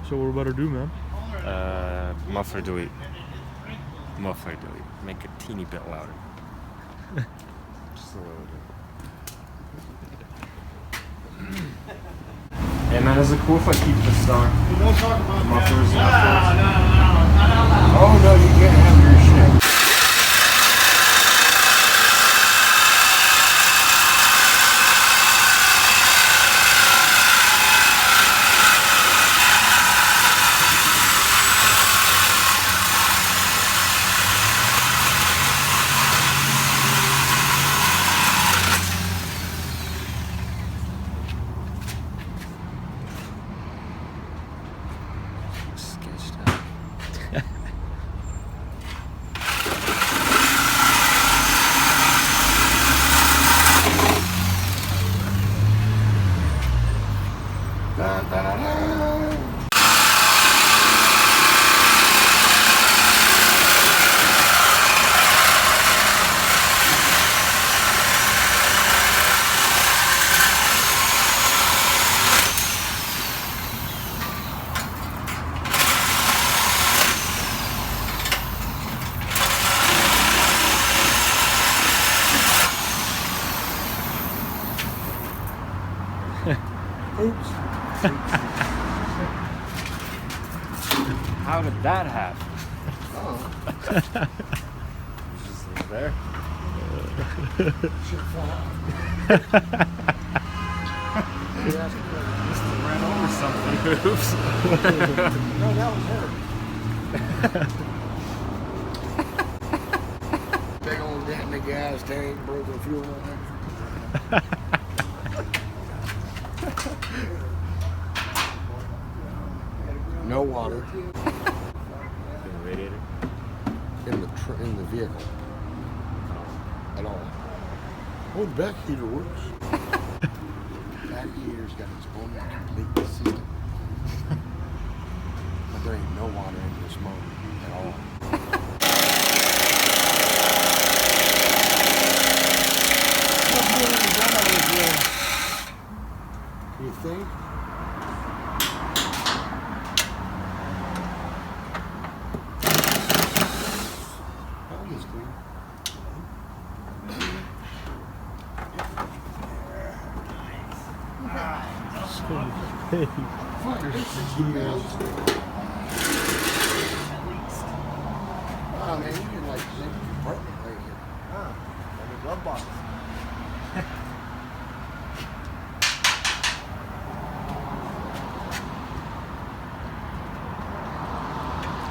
So what we're about to do, man? Muffler delete. Muffler delete. Make it a teeny bit louder. Just a little bit. Hey man, is it cool if I keep the stock mufflers? No. Oh no, you can't have your shit. Sketched out. Dun, dun, dun, dun. Oops. How did that happen? Oh. Just there. Shit fell out. Just ran over something. Oops. No, that was her. Big old dent in the gas tank, broken fuel line. No water In the radiator. in the vehicle at all. Oh, the back heater works. Back heater's got its own complete system. But there ain't no water in this motor at all. You think? Hey. Wow, man, you can like make a compartment right here. Like a glove box.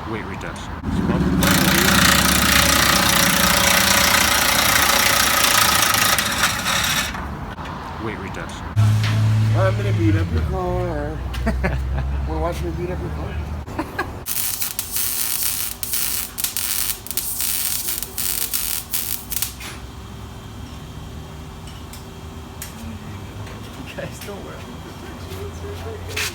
Weight reduction. Weight reduction. I'm gonna beat up your car. Wanna watch me beat up your car? You guys don't wear protection.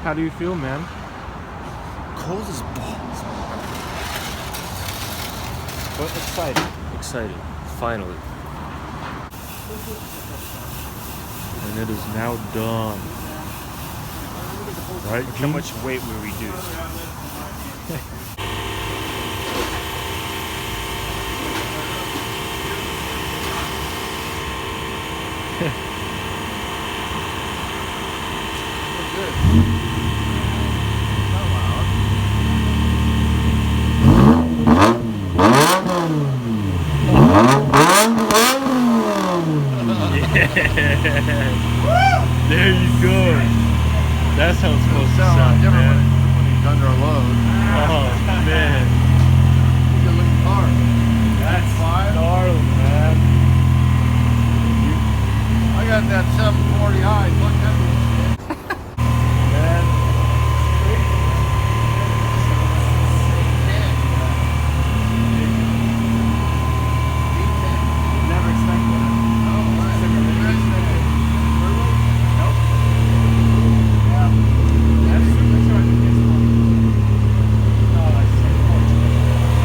How do you feel, man? Cold as balls. But excited. Excited. Finally. And it is now done. Right? How much weight we reduced? Good. There you go. That's how it's supposed to sound, different man. when he's under a load. Oh man, He's a little car. that's gnarly, man. I got that 740i. Look at me. Man. Never expected it. That's supercharged against one. No, I said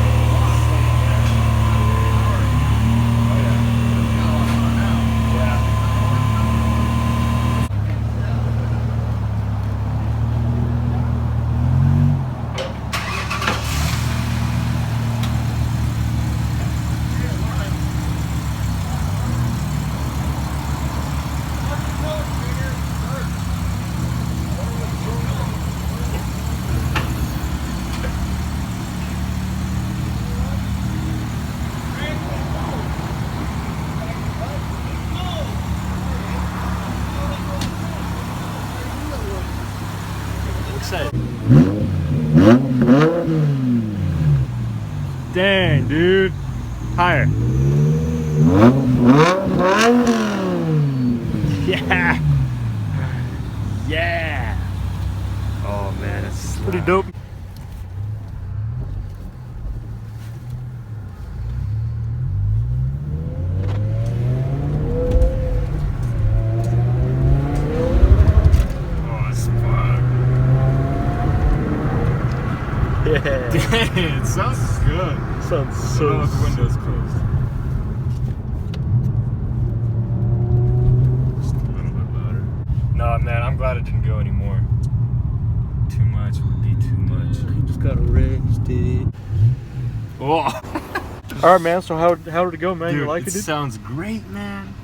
Dang, dude. Higher. Yeah. Yeah. Oh man, it's Pretty dope. Oh, it's fun. Yeah. Dang, it sounds good. Sounds So so with the windows closed. Just a little bit louder. No, man, I'm glad it didn't go anymore. Too much would be too much. He just got arrested. Oh, All right, man. So how did it go, man? dude, You like it, it dude? sounds great, man.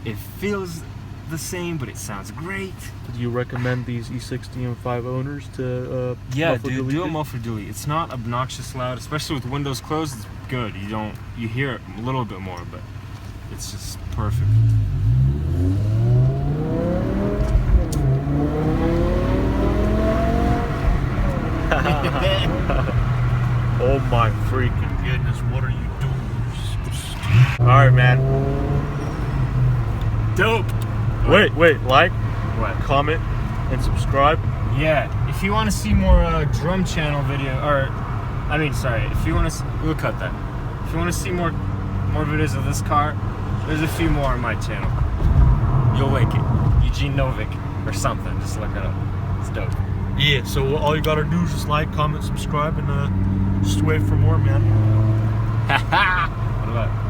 It feels the same, but it sounds great. Do you recommend these E60 M5 owners to Yeah, muffler dude, delete do a it? muffler delete. It's not obnoxious loud, especially with windows closed. It's good. You hear it a little bit more, but it's just perfect. Oh my freaking goodness! What are you doing? All right, man. Dope. Wait, like, What? comment, and subscribe. Yeah, if you want to see more drum channel video, if you want to, we'll cut that. If you want to see more videos of this car, there's a few more on my channel. You'll like it. Eugene Novick or something. Just look it up. It's dope. Yeah. So all you gotta do is just like, comment, subscribe, and just wait for more, man. What about?